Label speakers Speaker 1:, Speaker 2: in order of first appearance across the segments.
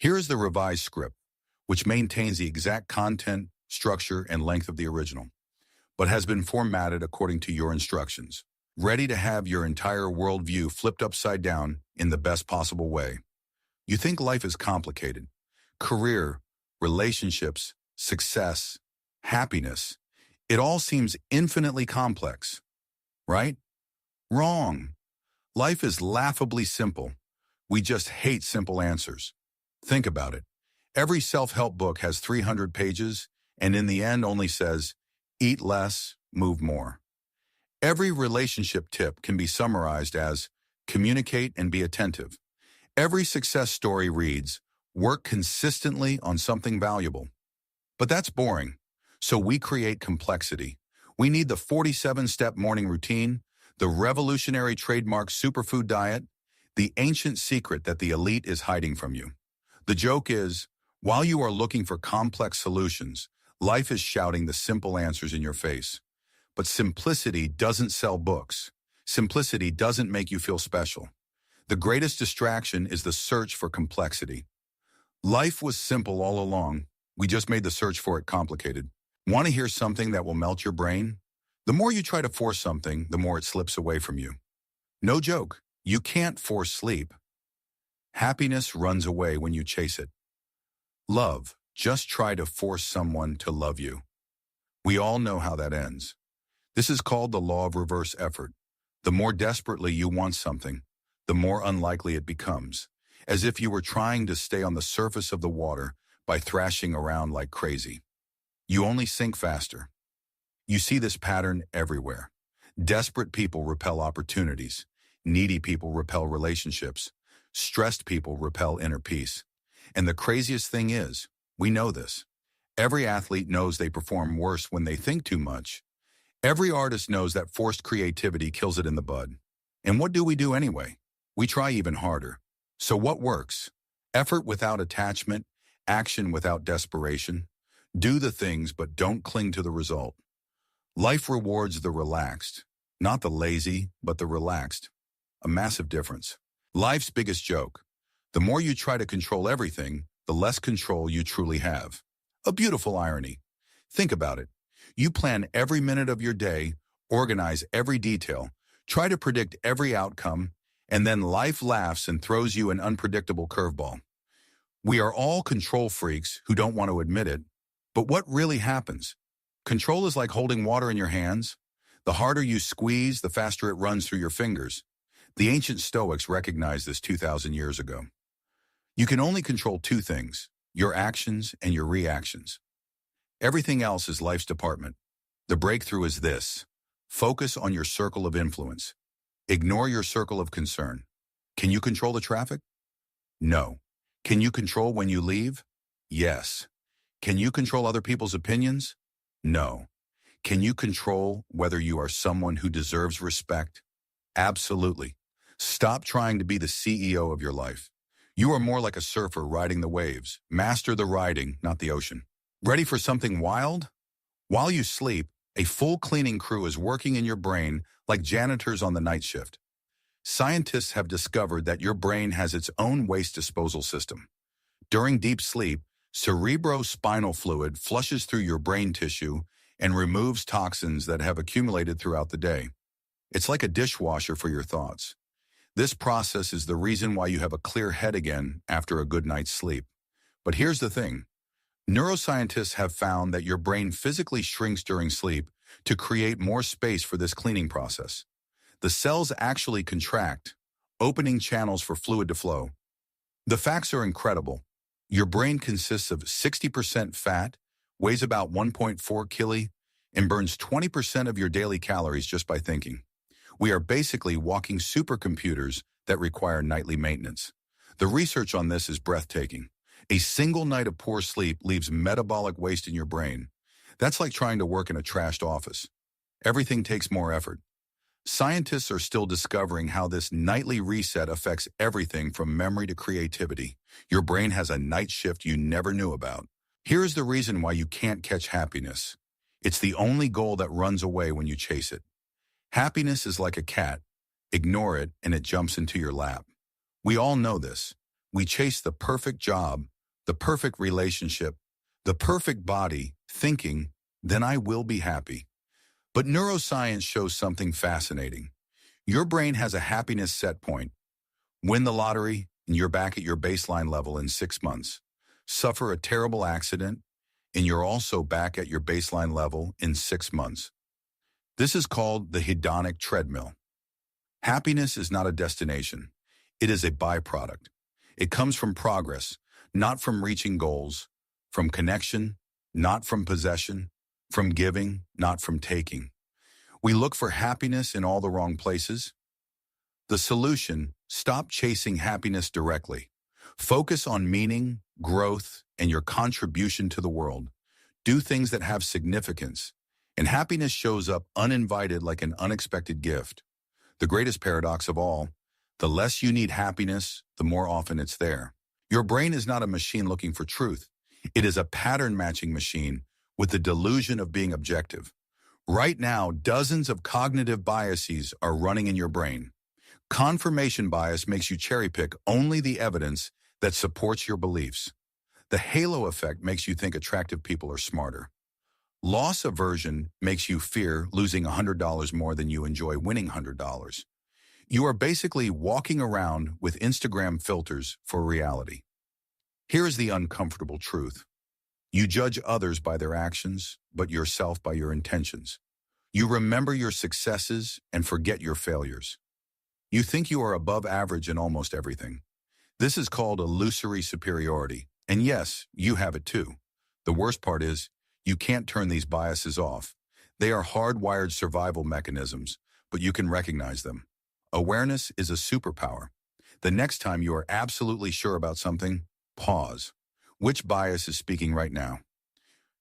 Speaker 1: Here is the revised script, which maintains the exact content, structure, and length of the original, but has been formatted according to your instructions. Ready to have your entire worldview flipped upside down in the best possible way. You think life is complicated. Career, relationships, success, happiness. It all seems infinitely complex, right? Wrong. Life is laughably simple. We just hate simple answers. Think about it. Every self-help book has 300 pages, and in the end only says, eat less, move more. Every relationship tip can be summarized as, communicate and be attentive. Every success story reads, work consistently on something valuable. But that's boring. So we create complexity. We need the 47-step morning routine, the revolutionary trademark superfood diet, the ancient secret that the elite is hiding from you. The joke is, while you are looking for complex solutions, life is shouting the simple answers in your face. But simplicity doesn't sell books. Simplicity doesn't make you feel special. The greatest distraction is the search for complexity. Life was simple all along. We just made the search for it complicated. Want to hear something that will melt your brain? The more you try to force something, the more it slips away from you. No joke. You can't force sleep. Happiness runs away when you chase it. Love. Just try to force someone to love you. We all know how that ends. This is called the law of reverse effort. The more desperately you want something, the more unlikely it becomes, as if you were trying to stay on the surface of the water by thrashing around like crazy. You only sink faster. You see this pattern everywhere. Desperate people repel opportunities. Needy people repel relationships. Stressed people repel inner peace. And the craziest thing is, we know this. Every athlete knows they perform worse when they think too much. Every artist knows that forced creativity kills it in the bud. And what do we do anyway? We try even harder. So what works? Effort without attachment, action without desperation. Do the things, but don't cling to the result. Life rewards the relaxed, not the lazy, but the relaxed. A massive difference. Life's biggest joke. The more you try to control everything, the less control you truly have. A beautiful irony. Think about it. You plan every minute of your day, organize every detail, try to predict every outcome, and then life laughs and throws you an unpredictable curveball. We are all control freaks who don't want to admit it, but what really happens? Control is like holding water in your hands. The harder you squeeze, the faster it runs through your fingers. The ancient Stoics recognized this 2,000 years ago. You can only control two things, your actions and your reactions. Everything else is life's department. The breakthrough is this. Focus on your circle of influence. Ignore your circle of concern. Can you control the traffic? No. Can you control when you leave? Yes. Can you control other people's opinions? No. Can you control whether you are someone who deserves respect? Absolutely. Stop trying to be the CEO of your life. You are more like a surfer riding the waves. Master the riding, not the ocean. Ready for something wild? While you sleep, a full cleaning crew is working in your brain like janitors on the night shift. Scientists have discovered that your brain has its own waste disposal system. During deep sleep, cerebrospinal fluid flushes through your brain tissue and removes toxins that have accumulated throughout the day. It's like a dishwasher for your thoughts. This process is the reason why you have a clear head again after a good night's sleep. But here's the thing. Neuroscientists have found that your brain physically shrinks during sleep to create more space for this cleaning process. The cells actually contract, opening channels for fluid to flow. The facts are incredible. Your brain consists of 60% fat, weighs about 1.4 kg, and burns 20% of your daily calories just by thinking. We are basically walking supercomputers that require nightly maintenance. The research on this is breathtaking. A single night of poor sleep leaves metabolic waste in your brain. That's like trying to work in a trashed office. Everything takes more effort. Scientists are still discovering how this nightly reset affects everything from memory to creativity. Your brain has a night shift you never knew about. Here's the reason why you can't catch happiness. It's the only goal that runs away when you chase it. Happiness is like a cat. Ignore it and it jumps into your lap. We all know this. We chase the perfect job, the perfect relationship, the perfect body, thinking, then I will be happy. But neuroscience shows something fascinating. Your brain has a happiness set point. Win the lottery, and you're back at your baseline level in 6 months. Suffer a terrible accident, and you're also back at your baseline level in 6 months. This is called the hedonic treadmill. Happiness is not a destination. It is a byproduct. It comes from progress, not from reaching goals, from connection, not from possession, from giving, not from taking. We look for happiness in all the wrong places. The solution: stop chasing happiness directly. Focus on meaning, growth, and your contribution to the world. Do things that have significance. And happiness shows up uninvited like an unexpected gift. The greatest paradox of all: the less you need happiness, the more often it's there. Your brain is not a machine looking for truth. It is a pattern-matching machine with the delusion of being objective. Right now, dozens of cognitive biases are running in your brain. Confirmation bias makes you cherry-pick only the evidence that supports your beliefs. The halo effect makes you think attractive people are smarter. Loss aversion makes you fear losing $100 more than you enjoy winning $100. You are basically walking around with Instagram filters for reality. Here is the uncomfortable truth. You judge others by their actions, but yourself by your intentions. You remember your successes and forget your failures. You think you are above average in almost everything. This is called illusory superiority. And yes, you have it too. The worst part is, you can't turn these biases off. They are hardwired survival mechanisms, but you can recognize them. Awareness is a superpower. The next time you are absolutely sure about something, pause. Which bias is speaking right now?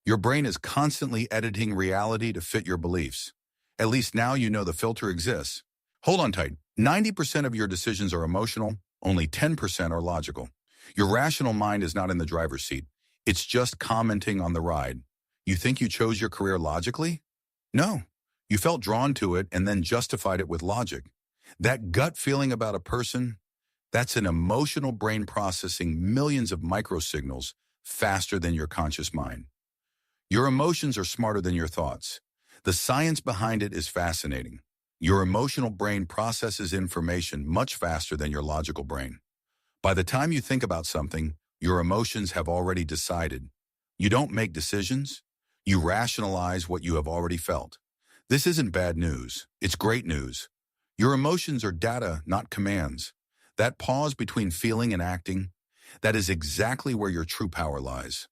Speaker 1: Your brain is constantly editing reality to fit your beliefs. At least now you know the filter exists. Hold on tight. 90% of your decisions are emotional, only 10% are logical. Your rational mind is not in the driver's seat. It's just commenting on the ride. You think you chose your career logically? No. You felt drawn to it and then justified it with logic. That gut feeling about a person, that's an emotional brain processing millions of microsignals faster than your conscious mind. Your emotions are smarter than your thoughts. The science behind it is fascinating. Your emotional brain processes information much faster than your logical brain. By the time you think about something, your emotions have already decided. You don't make decisions. You rationalize what you have already felt. This isn't bad news. It's great news. Your emotions are data, not commands. That pause between feeling and acting, that is exactly where your true power lies.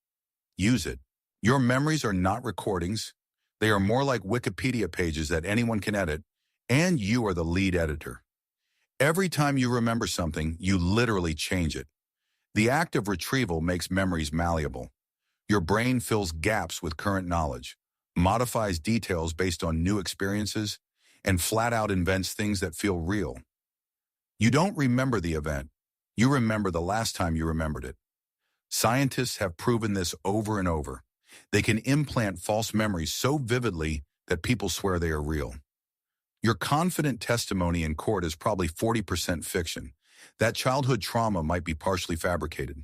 Speaker 1: Use it. Your memories are not recordings. They are more like Wikipedia pages that anyone can edit, and you are the lead editor. Every time you remember something, you literally change it. The act of retrieval makes memories malleable. Your brain fills gaps with current knowledge, modifies details based on new experiences, and flat out invents things that feel real. You don't remember the event. You remember the last time you remembered it. Scientists have proven this over and over. They can implant false memories so vividly that people swear they are real. Your confident testimony in court is probably 40% fiction. That childhood trauma might be partially fabricated.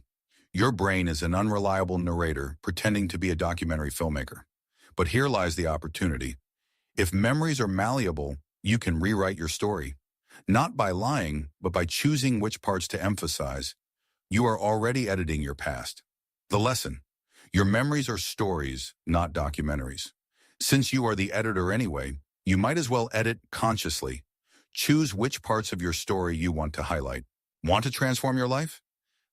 Speaker 1: Your brain is an unreliable narrator pretending to be a documentary filmmaker. But here lies the opportunity. If memories are malleable, you can rewrite your story. Not by lying, but by choosing which parts to emphasize. You are already editing your past. The lesson: your memories are stories, not documentaries. Since you are the editor anyway, you might as well edit consciously. Choose which parts of your story you want to highlight. Want to transform your life?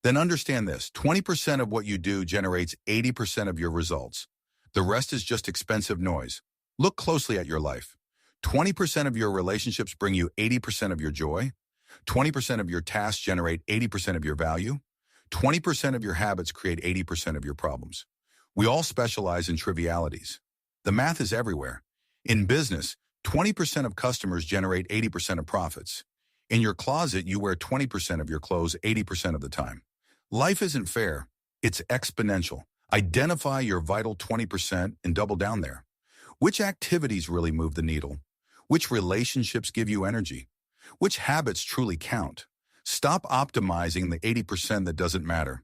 Speaker 1: Then understand this: 20% of what you do generates 80% of your results. The rest is just expensive noise. Look closely at your life. 20% of your relationships bring you 80% of your joy. 20% of your tasks generate 80% of your value. 20% of your habits create 80% of your problems. We all specialize in trivialities. The math is everywhere. In business, 20% of customers generate 80% of profits. In your closet, you wear 20% of your clothes 80% of the time. Life isn't fair. It's exponential. Identify your vital 20% and double down there. Which activities really move the needle? Which relationships give you energy? Which habits truly count? Stop optimizing the 80% that doesn't matter.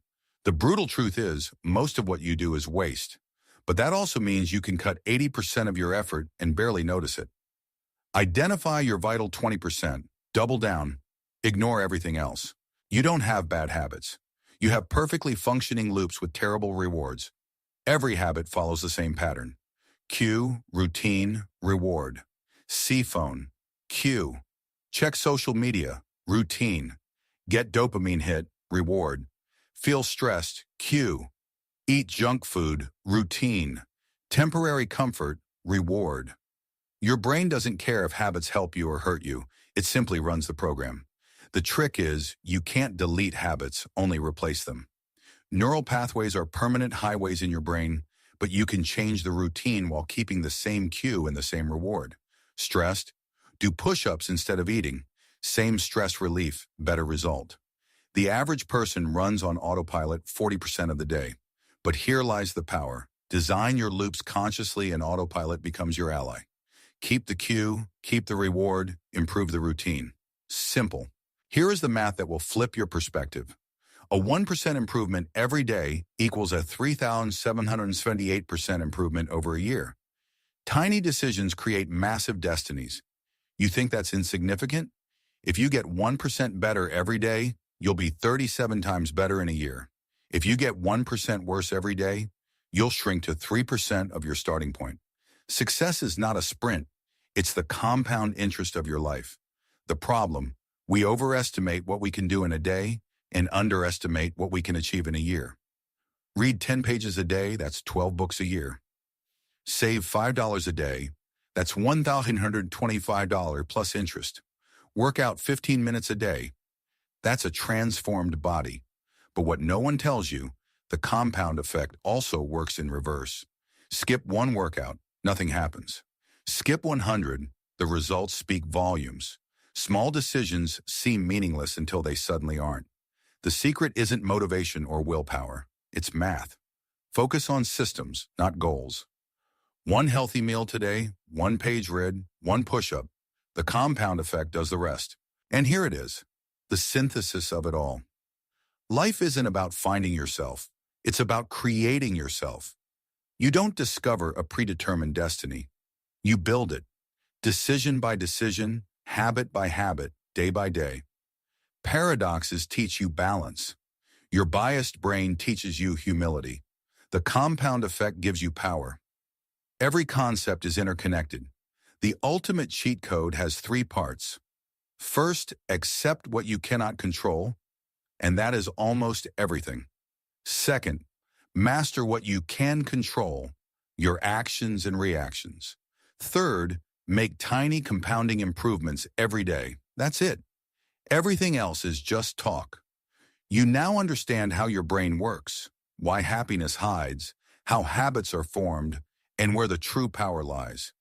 Speaker 1: The brutal truth is, most of what you do is waste. But that also means you can cut 80% of your effort and barely notice it. Identify your vital 20%, double down, ignore everything else. You don't have bad habits. You have perfectly functioning loops with terrible rewards. Every habit follows the same pattern. Cue, routine, reward. See phone, cue. Check social media, routine. Get dopamine hit, reward. Feel stressed, cue. Eat junk food, routine. Temporary comfort, reward. Your brain doesn't care if habits help you or hurt you. It simply runs the program. The trick is, you can't delete habits, only replace them. Neural pathways are permanent highways in your brain, but you can change the routine while keeping the same cue and the same reward. Stressed? Do push-ups instead of eating. Same stress relief, better result. The average person runs on autopilot 40% of the day. But here lies the power. Design your loops consciously and autopilot becomes your ally. Keep the cue, keep the reward, improve the routine. Simple. Here is the math that will flip your perspective. A 1% improvement every day equals a 3,778% improvement over a year. Tiny decisions create massive destinies. You think that's insignificant? If you get 1% better every day, you'll be 37 times better in a year. If you get 1% worse every day, you'll shrink to 3% of your starting point. Success is not a sprint. It's the compound interest of your life. The problem, we overestimate what we can do in a day and underestimate what we can achieve in a year. Read 10 pages a day, that's 12 books a year. Save $5 a day, that's $1,125 plus interest. Work out 15 minutes a day. That's a transformed body. But what no one tells you, the compound effect also works in reverse. Skip one workout, nothing happens. Skip 100, the results speak volumes. Small decisions seem meaningless until they suddenly aren't. The secret isn't motivation or willpower. It's math. Focus on systems, not goals. One healthy meal today, one page read, one push-up. The compound effect does the rest. And here it is, the synthesis of it all. Life isn't about finding yourself. It's about creating yourself. You don't discover a predetermined destiny. You build it, decision by decision, habit by habit, day by day. Paradoxes teach you balance. Your biased brain teaches you humility. The compound effect gives you power. Every concept is interconnected. The ultimate cheat code has 3 parts. First, accept what you cannot control, and that is almost everything. Second, master what you can control, your actions and reactions. Third, make tiny compounding improvements every day. That's it. Everything else is just talk. You now understand how your brain works, why happiness hides, how habits are formed, and where the true power lies.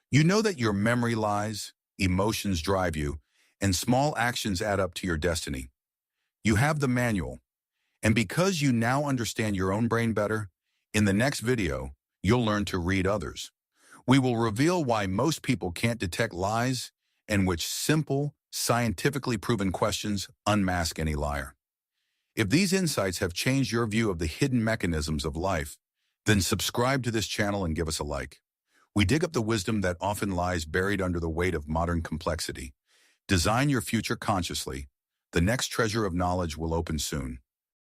Speaker 1: You know that your memory lies, emotions drive you, and small actions add up to your destiny. You have the manual, and because you now understand your own brain better, in the next video, you'll learn to read others. We will reveal why most people can't detect lies and which simple, scientifically proven questions unmask any liar. If these insights have changed your view of the hidden mechanisms of life, then subscribe to this channel and give us a like. We dig up the wisdom that often lies buried under the weight of modern complexity. Design your future consciously. The next treasure of knowledge will open soon.